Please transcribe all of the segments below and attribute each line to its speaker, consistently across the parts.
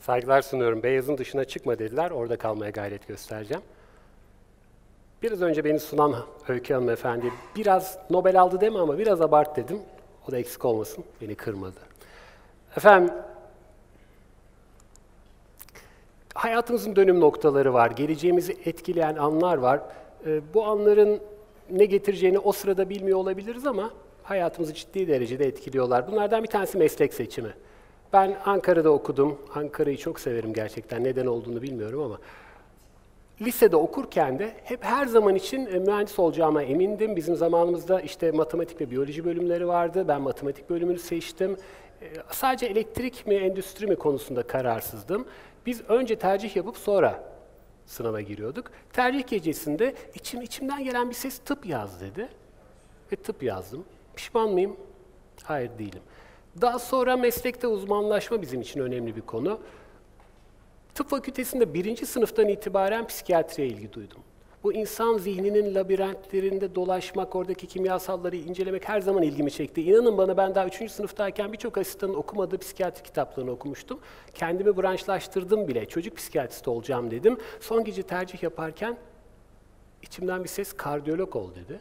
Speaker 1: Saygılar sunuyorum. Beyazın dışına çıkma dediler. Orada kalmaya gayret göstereceğim. Biraz önce beni sunan Öykü Hanımefendi biraz Nobel aldı deme ama biraz abart dedim. O da eksik olmasın. Beni kırmadı. Efendim, hayatımızın dönüm noktaları var. Geleceğimizi etkileyen anlar var. Bu anların ne getireceğini o sırada bilmiyor olabiliriz ama hayatımızı ciddi derecede etkiliyorlar. Bunlardan bir tanesi meslek seçimi. Ben Ankara'da okudum. Ankara'yı çok severim gerçekten. Neden olduğunu bilmiyorum ama. Lisede okurken de hep her zaman için mühendis olacağıma emindim. Bizim zamanımızda işte matematik ve biyoloji bölümleri vardı. Ben matematik bölümünü seçtim. Sadece elektrik mi, endüstri mi konusunda kararsızdım. Biz önce tercih yapıp sonra sınava giriyorduk. Tercih gecesinde içimden gelen bir ses tıp yaz dedi. Ve tıp yazdım. Pişman mıyım? Hayır, değilim. Daha sonra meslekte uzmanlaşma bizim için önemli bir konu. Tıp fakültesinde 1. sınıftan itibaren psikiyatriye ilgi duydum. Bu insan zihninin labirentlerinde dolaşmak, oradaki kimyasalları incelemek her zaman ilgimi çekti. İnanın bana, ben daha 3. sınıftayken birçok asistanın okumadığı psikiyatri kitaplarını okumuştum. Kendimi branşlaştırdım bile. Çocuk psikiyatristi olacağım dedim. Son gece tercih yaparken içimden bir ses kardiyolog ol dedi.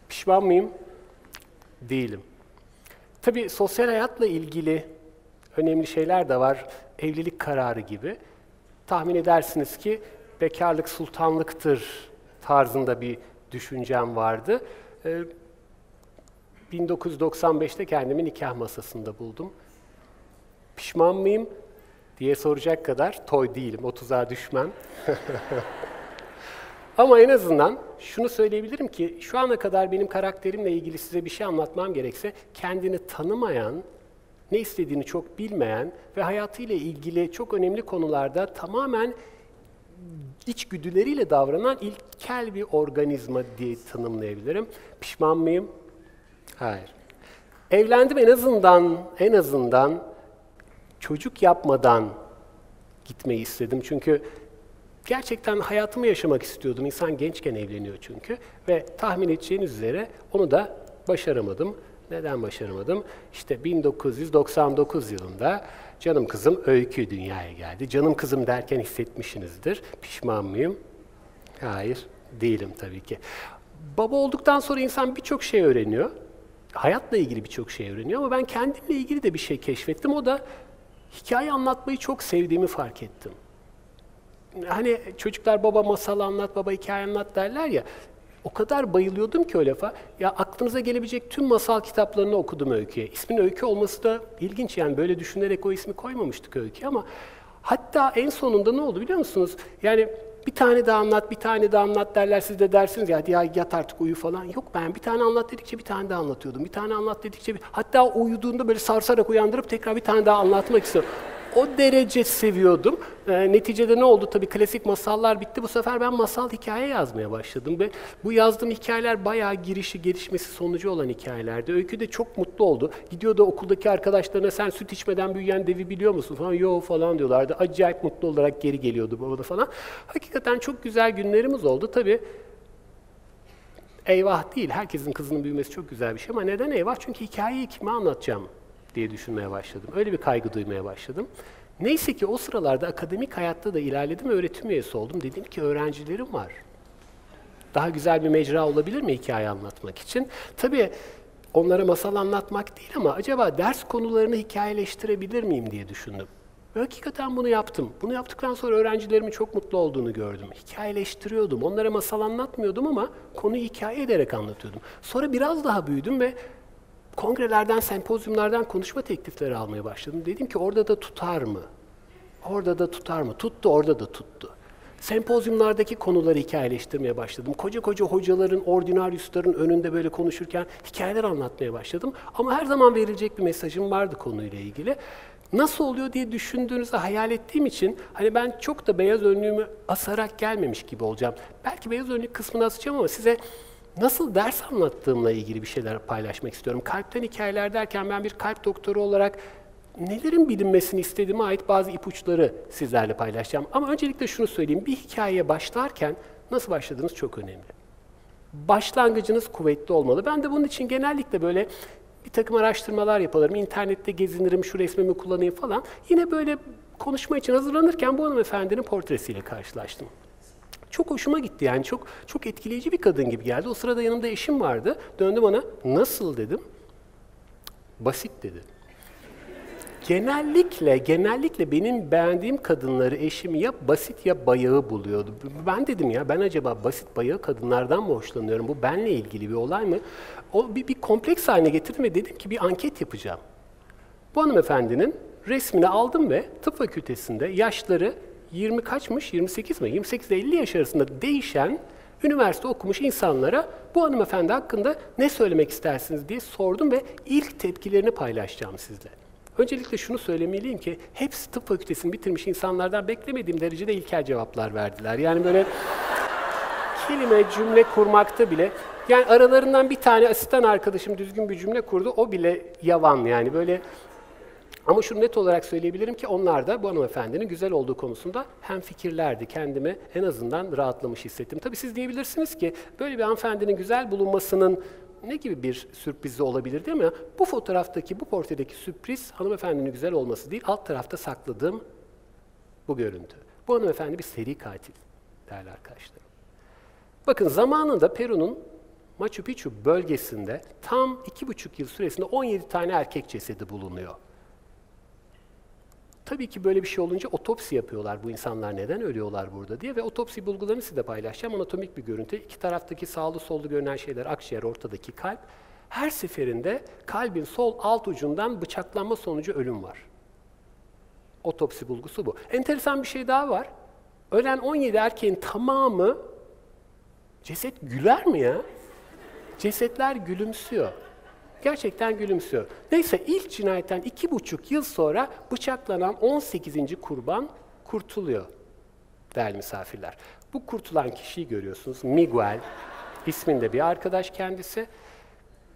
Speaker 1: Pişman mıyım? Değilim. Tabii sosyal hayatla ilgili önemli şeyler de var. Evlilik kararı gibi. Tahmin edersiniz ki bekarlık sultanlıktır tarzında bir düşüncem vardı. 1995'te kendimi nikah masasında buldum. Pişman mıyım diye soracak kadar toy değilim, o tuzağa düşmem. Ama en azından şunu söyleyebilirim ki şu ana kadar benim karakterimle ilgili size bir şey anlatmam gerekse kendini tanımayan, ne istediğini çok bilmeyen ve hayatıyla ilgili çok önemli konularda tamamen içgüdüleriyle davranan ilkel bir organizma diye tanımlayabilirim. Pişman mıyım? Hayır. Evlendim, en azından çocuk yapmadan gitmeyi istedim. Çünkü gerçekten hayatımı yaşamak istiyordum. İnsan gençken evleniyor çünkü. Ve tahmin edeceğiniz üzere onu da başaramadım. Neden başaramadım? İşte 1999 yılında canım kızım Öykü dünyaya geldi. Canım kızım derken hissetmişsinizdir. Pişman mıyım? Hayır, değilim tabii ki. Baba olduktan sonra insan birçok şey öğreniyor. Hayatla ilgili birçok şey öğreniyor ama ben kendimle ilgili de bir şey keşfettim. O da hikaye anlatmayı çok sevdiğimi fark ettim. Hani çocuklar baba masal anlat, baba hikaye anlat derler ya. O kadar bayılıyordum ki o lafa. Ya aklınıza gelebilecek tüm masal kitaplarını okudum Öykü'ye. İsmin Öykü olması da ilginç, yani böyle düşünerek o ismi koymamıştık Öykü'ye ama hatta en sonunda ne oldu biliyor musunuz? Yani bir tane daha anlat, bir tane daha anlat derler, siz de dersiniz ya, hadi ya yat artık uyu falan. Yok, ben bir tane anlat dedikçe bir tane daha anlatıyordum. Bir tane anlat dedikçe hatta uyuduğunda böyle sarsarak uyandırıp tekrar bir tane daha anlatmak istiyorum. O derece seviyordum. Neticede ne oldu? Tabii klasik masallar bitti. Bu sefer ben masal hikaye yazmaya başladım ve bu yazdığım hikayeler bayağı gelişmesi sonucu olan hikayelerdi. Öykü de çok mutlu oldu. Gidiyordu okuldaki arkadaşlarına, sen süt içmeden büyüyen devi biliyor musun falan, yo falan diyorlardı. Acayip mutlu olarak geri geliyordu bana falan. Hakikaten çok güzel günlerimiz oldu. Tabii eyvah değil, herkesin kızının büyümesi çok güzel bir şey ama neden eyvah? Çünkü hikayeyi kime anlatacağım diye düşünmeye başladım. Öyle bir kaygı duymaya başladım. Neyse ki o sıralarda akademik hayatta da ilerledim, öğretim üyesi oldum. Dedim ki öğrencilerim var. Daha güzel bir mecra olabilir mi hikaye anlatmak için? Tabii onlara masal anlatmak değil ama acaba ders konularını hikayeleştirebilir miyim diye düşündüm. Ve hakikaten bunu yaptım. Bunu yaptıktan sonra öğrencilerimin çok mutlu olduğunu gördüm. Hikayeleştiriyordum. Onlara masal anlatmıyordum ama konuyu hikaye ederek anlatıyordum. Sonra biraz daha büyüdüm ve kongrelerden, sempozyumlardan konuşma teklifleri almaya başladım. Dedim ki orada da tutar mı? Orada da tutar mı? Tuttu, orada da tuttu. Sempozyumlardaki konuları hikayeleştirmeye başladım. Koca koca hocaların, ordinaryusların önünde böyle konuşurken hikayeler anlatmaya başladım. Ama her zaman verilecek bir mesajım vardı konuyla ilgili. Nasıl oluyor diye düşündüğünüzde hayal ettiğim için hani ben çok da beyaz önlüğümü asarak gelmemiş gibi olacağım. Belki beyaz önlük kısmını asacağım ama size nasıl ders anlattığımla ilgili bir şeyler paylaşmak istiyorum. Kalpten hikayeler derken ben bir kalp doktoru olarak nelerin bilinmesini istediğime ait bazı ipuçları sizlerle paylaşacağım. Ama öncelikle şunu söyleyeyim, bir hikayeye başlarken nasıl başladığınız çok önemli. Başlangıcınız kuvvetli olmalı. Ben de bunun için genellikle böyle Bir takım araştırmalar yaparım, internette gezinirim, şu resmimi kullanayım falan. Yine böyle konuşma için hazırlanırken bu hanımefendinin portresiyle karşılaştım. Çok hoşuma gitti yani, çok etkileyici bir kadın gibi geldi. O sırada yanımda eşim vardı. Döndüm ona, nasıl dedim. Basit dedi. Genellikle benim beğendiğim kadınları eşim ya basit ya bayağı buluyordu. Ben dedim ya, ben acaba basit bayağı kadınlardan mı hoşlanıyorum? Bu benle ilgili bir olay mı? O bir kompleks haline getirdim ve dedim ki bir anket yapacağım. Bu hanımefendinin resmini aldım ve tıp fakültesinde yaşları 20 kaçmış? 28 mi? 28 ile 50 yaş arasında değişen üniversite okumuş insanlara bu hanımefendi hakkında ne söylemek istersiniz diye sordum ve ilk tepkilerini paylaşacağım sizle. Öncelikle şunu söylemeliyim ki hepsi tıp fakültesini bitirmiş insanlardan beklemediğim derecede ilkel cevaplar verdiler. Yani böyle kelime, cümle kurmakta bile, yani aralarından bir tane asistan arkadaşım düzgün bir cümle kurdu, o bile yavan yani böyle. Ama şunu net olarak söyleyebilirim ki onlar da bu hanımefendinin güzel olduğu konusunda hemfikirlerdi. Kendimi en azından rahatlamış hissettim. Tabii siz diyebilirsiniz ki böyle bir hanımefendinin güzel bulunmasının ne gibi bir sürprizi olabilir değil mi? Bu fotoğraftaki, bu portredeki sürpriz hanımefendinin güzel olması değil, alt tarafta sakladığım bu görüntü. Bu hanımefendi bir seri katil değerli arkadaşlarım. Bakın zamanında Peru'nun Machu Picchu bölgesinde tam 2,5 yıl süresinde 17 tane erkek cesedi bulunuyor. Tabii ki böyle bir şey olunca otopsi yapıyorlar, bu insanlar neden ölüyorlar burada diye ve otopsi bulgularını size paylaşacağım. Anatomik bir görüntü. İki taraftaki sağlı sollu görünen şeyler akciğer, ortadaki kalp. Her seferinde kalbin sol alt ucundan bıçaklanma sonucu ölüm var. Otopsi bulgusu bu. Enteresan bir şey daha var. Ölen 17 erkeğin tamamı, ceset güler mi ya? Cesetler gülümsüyor. Gerçekten gülümsüyor. Neyse ilk cinayetten 2,5 yıl sonra bıçaklanan 18. kurban kurtuluyor değerli misafirler. Bu kurtulan kişiyi görüyorsunuz. Miguel isminde bir arkadaş kendisi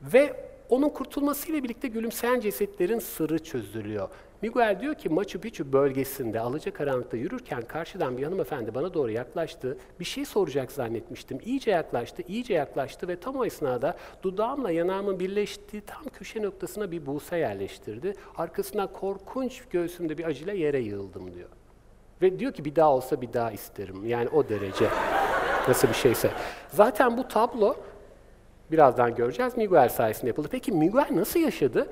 Speaker 1: ve onun kurtulmasıyla birlikte gülümseyen cesetlerin sırrı çözülüyor. Miguel diyor ki Machu Picchu bölgesinde alacakaranlıkta yürürken karşıdan bir hanımefendi bana doğru yaklaştı. Bir şey soracak zannetmiştim. İyice yaklaştı ve tam o esnada dudağımla yanağımın birleştiği tam köşe noktasına bir buğse yerleştirdi. Arkasından korkunç göğsümde bir acıyla yere yığıldım diyor. Ve diyor ki bir daha olsa bir daha isterim. Yani o derece nasıl bir şeyse. Zaten bu tablo birazdan göreceğiz Miguel sayesinde yapıldı. Peki Miguel nasıl yaşadı?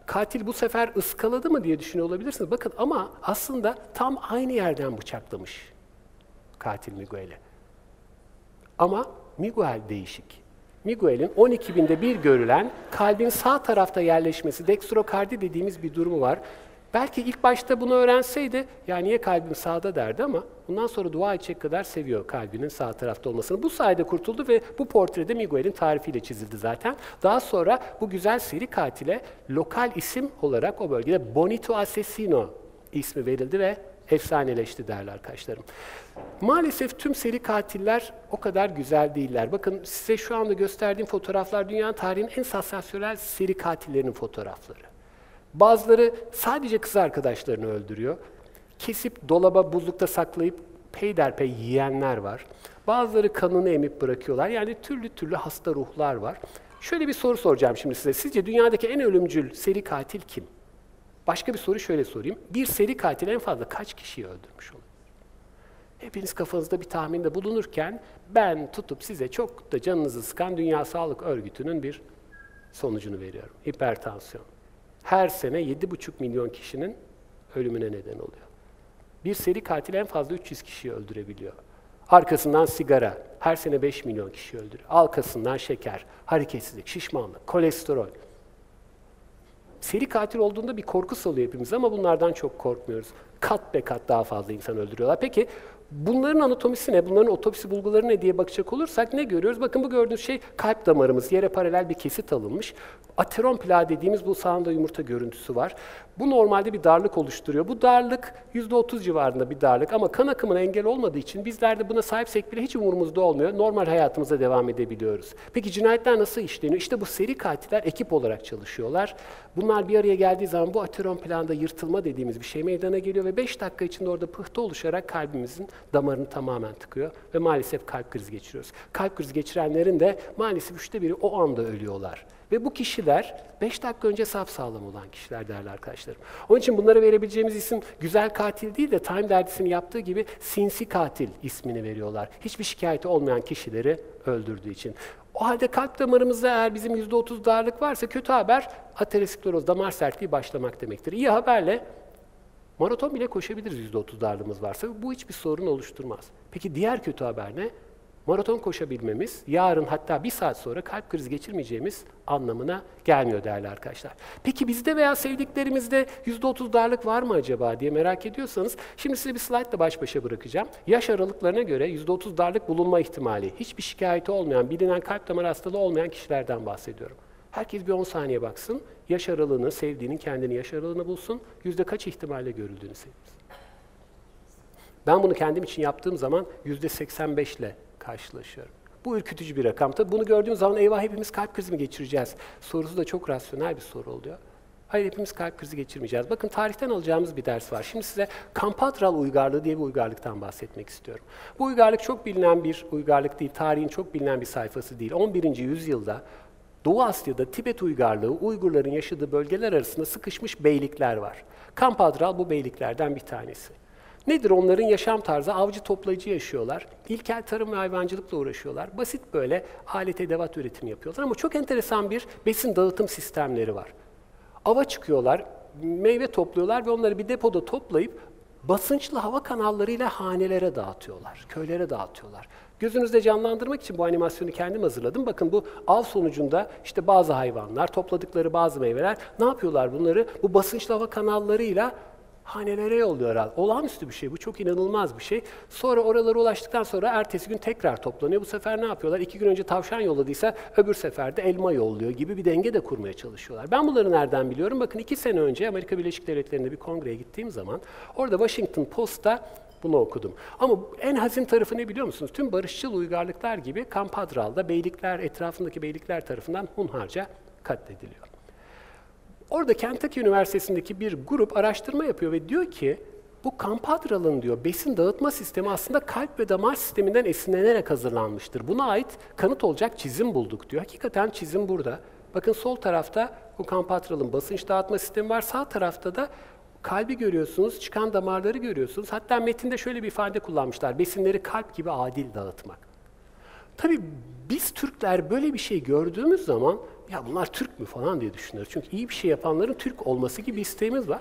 Speaker 1: Katil bu sefer ıskaladı mı diye düşünüyor olabilirsiniz. Bakın ama aslında tam aynı yerden bıçaklamış katil Miguel'i. Ama Miguel değişik. Miguel'in 12 binde bir görülen kalbin sağ tarafta yerleşmesi, dextrokardi dediğimiz bir durumu var. Belki ilk başta bunu öğrenseydi, ya niye kalbim sağda derdi ama bundan sonra dua edecek kadar seviyor kalbinin sağ tarafta olmasını. Bu sayede kurtuldu ve bu portrede Miguel'in tarifiyle çizildi zaten. Daha sonra bu güzel seri katile lokal isim olarak o bölgede Bonito Asesino ismi verildi ve efsaneleşti değerli arkadaşlarım. Maalesef tüm seri katiller o kadar güzel değiller. Bakın size şu anda gösterdiğim fotoğraflar dünyanın tarihinin en sansasyonel seri katillerinin fotoğrafları. Bazıları sadece kız arkadaşlarını öldürüyor. Kesip dolaba, buzlukta saklayıp peyderpey yiyenler var. Bazıları kanını emip bırakıyorlar. Yani türlü türlü hasta ruhlar var. Şöyle bir soru soracağım şimdi size. Sizce dünyadaki en ölümcül seri katil kim? Başka bir soru şöyle sorayım. Bir seri katil en fazla kaç kişiyi öldürmüş olur? Hepiniz kafanızda bir tahminde bulunurken ben tutup size çok da canınızı sıkan Dünya Sağlık Örgütü'nün bir sonucunu veriyorum. Hipertansiyon. Her sene 7,5 milyon kişinin ölümüne neden oluyor. Bir seri katil en fazla 300 kişiyi öldürebiliyor. Arkasından sigara, her sene 5 milyon kişi öldürüyor. Arkasından şeker, hareketsizlik, şişmanlık, kolesterol. Seri katil olduğunda bir korku salıyor hepimiz ama bunlardan çok korkmuyoruz. Kat be kat daha fazla insan öldürüyorlar. Peki bunların anatomisi ne, bunların otopsi bulguları ne diye bakacak olursak ne görüyoruz? Bakın bu gördüğünüz şey kalp damarımız, yere paralel bir kesit alınmış. Ateron plağı dediğimiz bu sağında yumurta görüntüsü var. Bu normalde bir darlık oluşturuyor. Bu darlık %30 civarında bir darlık ama kan akımına engel olmadığı için bizler de buna sahipsek bile hiç umurumuzda olmuyor. Normal hayatımıza devam edebiliyoruz. Peki cinayetler nasıl işleniyor? İşte bu seri katiller ekip olarak çalışıyorlar. Bunlar bir araya geldiği zaman bu ateron plağında yırtılma dediğimiz bir şey meydana geliyor ve 5 dakika içinde orada pıhtı oluşarak kalbimizin damarını tamamen tıkıyor ve maalesef kalp krizi geçiriyoruz. Kalp krizi geçirenlerin de maalesef 1/3'ü o anda ölüyorlar. Ve bu kişiler 5 dakika önce sapsağlam olan kişiler değerli arkadaşlarım. Onun için bunlara verebileceğimiz isim güzel katil değil de Time dergisinin yaptığı gibi sinsi katil ismini veriyorlar. Hiçbir şikayeti olmayan kişileri öldürdüğü için. O halde kalp damarımızda eğer bizim %30 darlık varsa kötü haber ateroskleroz, damar sertliği başlamak demektir. İyi haberle maraton bile koşabiliriz %30 darlığımız varsa. Bu hiçbir sorun oluşturmaz. Peki diğer kötü haber ne? Maraton koşabilmemiz, yarın hatta 1 saat sonra kalp krizi geçirmeyeceğimiz anlamına gelmiyor değerli arkadaşlar. Peki bizde veya sevdiklerimizde %30 darlık var mı acaba diye merak ediyorsanız, şimdi size bir slaytla baş başa bırakacağım. Yaş aralıklarına göre %30 darlık bulunma ihtimali, hiçbir şikayeti olmayan, bilinen kalp damar hastalığı olmayan kişilerden bahsediyorum. Herkes bir 10 saniye baksın, yaş aralığını, sevdiğinin kendini yaş aralığını bulsun, yüzde kaç ihtimalle görüldüğünü sevsin. Ben bunu kendim için yaptığım zaman %85 ile karşılaşıyorum. Bu ürkütücü bir rakam. Tabii bunu gördüğüm zaman eyvah hepimiz kalp krizi mi geçireceğiz? Sorusu da çok rasyonel bir soru oluyor. Hayır, hepimiz kalp krizi geçirmeyeceğiz. Bakın tarihten alacağımız bir ders var. Şimdi size Kampadral uygarlığı diye bir uygarlıktan bahsetmek istiyorum. Bu uygarlık çok bilinen bir uygarlık değil, tarihin çok bilinen bir sayfası değil. 11. yüzyılda Doğu Asya'da Tibet uygarlığı, Uygurların yaşadığı bölgeler arasında sıkışmış beylikler var. Kampadral bu beyliklerden bir tanesi. Nedir onların yaşam tarzı? Avcı toplayıcı yaşıyorlar. İlkel tarım ve hayvancılıkla uğraşıyorlar. Basit böyle alet edevat üretimi yapıyorlar ama çok enteresan bir besin dağıtım sistemleri var. Ava çıkıyorlar, meyve topluyorlar ve onları bir depoda toplayıp basınçlı hava kanallarıyla hanelere dağıtıyorlar, köylere dağıtıyorlar. Gözünüzde canlandırmak için bu animasyonu kendim hazırladım. Bakın bu av sonucunda işte bazı hayvanlar, topladıkları bazı meyveler ne yapıyorlar bunları? Bu basınçlı hava kanallarıyla hanelere yolluyorlar. Olağanüstü bir şey, bu çok inanılmaz bir şey. Sonra oralara ulaştıktan sonra ertesi gün tekrar toplanıyor. Bu sefer ne yapıyorlar? 2 gün önce tavşan yolladıysa öbür sefer de elma yolluyor gibi bir denge de kurmaya çalışıyorlar. Ben bunları nereden biliyorum? Bakın 2 sene önce Amerika Birleşik Devletleri'nde bir kongreye gittiğim zaman orada Washington Post'ta bunu okudum. Ama en hazin tarafı ne biliyor musunuz? Tüm barışçıl uygarlıklar gibi Kampadral'da beylikler, etrafındaki beylikler tarafından hunharca katlediliyor. Orada Kentucky Üniversitesi'ndeki bir grup araştırma yapıyor ve diyor ki bu Kampadral'ın diyor besin dağıtma sistemi aslında kalp ve damar sisteminden esinlenerek hazırlanmıştır. Buna ait kanıt olacak çizim bulduk diyor. Hakikaten çizim burada. Bakın sol tarafta bu Kampadral'ın basınç dağıtma sistemi var. Sağ tarafta da kalbi görüyorsunuz, çıkan damarları görüyorsunuz. Hatta metinde şöyle bir ifade kullanmışlar. Besinleri kalp gibi adil dağıtmak. Tabii biz Türkler böyle bir şey gördüğümüz zaman ya bunlar Türk mü falan diye düşünüyoruz. Çünkü iyi bir şey yapanların Türk olması gibi isteğimiz var.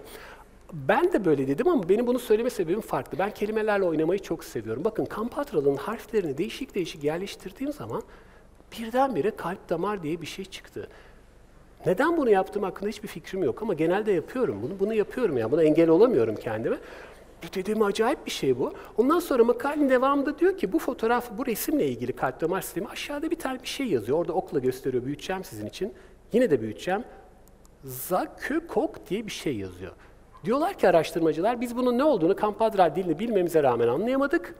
Speaker 1: Ben de böyle dedim ama benim bunu söyleme sebebim farklı. Ben kelimelerle oynamayı çok seviyorum. Bakın Kampadral'ın harflerini değişik değişik yerleştirdiğim zaman birdenbire kalp damar diye bir şey çıktı. Neden bunu yaptığım hakkında hiçbir fikrim yok ama genelde yapıyorum bunu. Bunu yapıyorum ya, buna engel olamıyorum kendime. Dediğim acayip bir şey bu. Ondan sonra makalenin devamında diyor ki bu fotoğraf, bu resimle ilgili kalp damar sistemi aşağıda bir tane bir şey yazıyor. Orada okla gösteriyor, büyüteceğim sizin için. Yine de büyüteceğim. Zakkökok diye bir şey yazıyor. Diyorlar ki araştırmacılar biz bunun ne olduğunu Kampadral dilini bilmemize rağmen anlayamadık.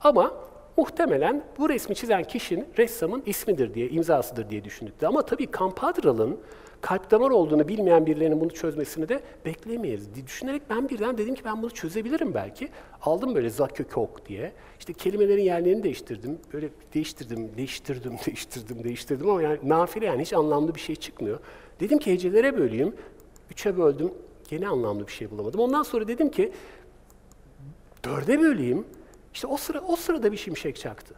Speaker 1: Ama muhtemelen bu resmi çizen kişinin ressamın ismidir diye, imzasıdır diye düşündük. Ama tabii Kampadral'ın kalp damar olduğunu bilmeyen birilerinin bunu çözmesini de beklemeyiz diye düşünerek ben birden dedim ki ben bunu çözebilirim belki. Aldım böyle Zakkökok diye. İşte kelimelerin yerlerini değiştirdim. Böyle değiştirdim ama yani nafile yani hiç anlamlı bir şey çıkmıyor. Dedim ki hecelere böleyim. 3'e böldüm. Gene anlamlı bir şey bulamadım. Ondan sonra dedim ki 4'e böleyim. İşte o sırada bir şimşek çaktı.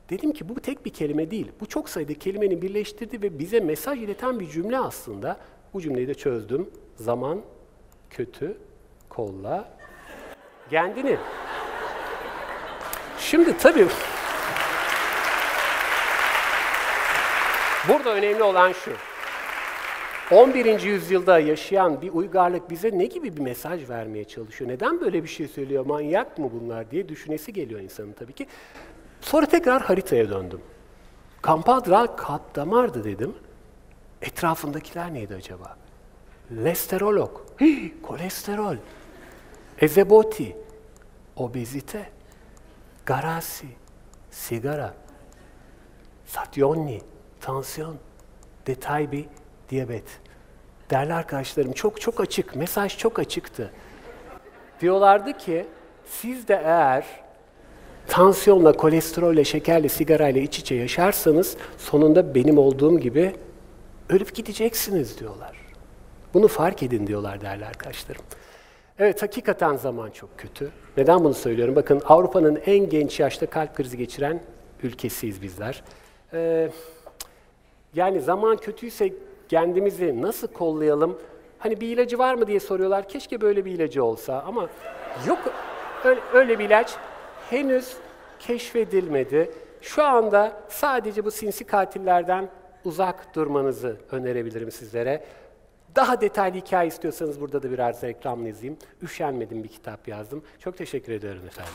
Speaker 1: Dedim ki bu tek bir kelime değil. Bu çok sayıda kelimenin birleştirdiği ve bize mesaj ileten bir cümle aslında. Bu cümleyi de çözdüm. Zaman, kötü, kolla, kendini. Şimdi tabii burada önemli olan şu. 11. yüzyılda yaşayan bir uygarlık bize ne gibi bir mesaj vermeye çalışıyor? Neden böyle bir şey söylüyor? Manyak mı bunlar diye düşünesi geliyor insanın tabii ki. Sonra tekrar haritaya döndüm. Kampadral kalp damardı dedim. Etrafındakiler neydi acaba? Lesterolog, kolesterol, ezeboti, obezite, garasi, sigara, satyonni, tansiyon, detaybi, diyabet. Değerli arkadaşlarım çok açık, mesaj çok açıktı. Diyorlardı ki siz de eğer tansiyonla, kolesterolle, şekerle, sigarayla iç içe yaşarsanız sonunda benim olduğum gibi Ölüp gideceksiniz diyorlar. Bunu fark edin diyorlar değerli arkadaşlarım. Evet, hakikaten zaman çok kötü. Neden bunu söylüyorum? Bakın, Avrupa'nın en genç yaşta kalp krizi geçiren ülkesiyiz bizler. Yani zaman kötüyse kendimizi nasıl kollayalım? Hani bir ilacı var mı diye soruyorlar. Keşke böyle bir ilacı olsa ama yok, öyle bir ilaç henüz keşfedilmedi. Şu anda sadece bu sinsi katillerden uzak durmanızı önerebilirim sizlere. Daha detaylı hikaye istiyorsanız burada da biraz reklamını izleyeyim. Üşenmedim, bir kitap yazdım. Çok teşekkür ediyorum efendim.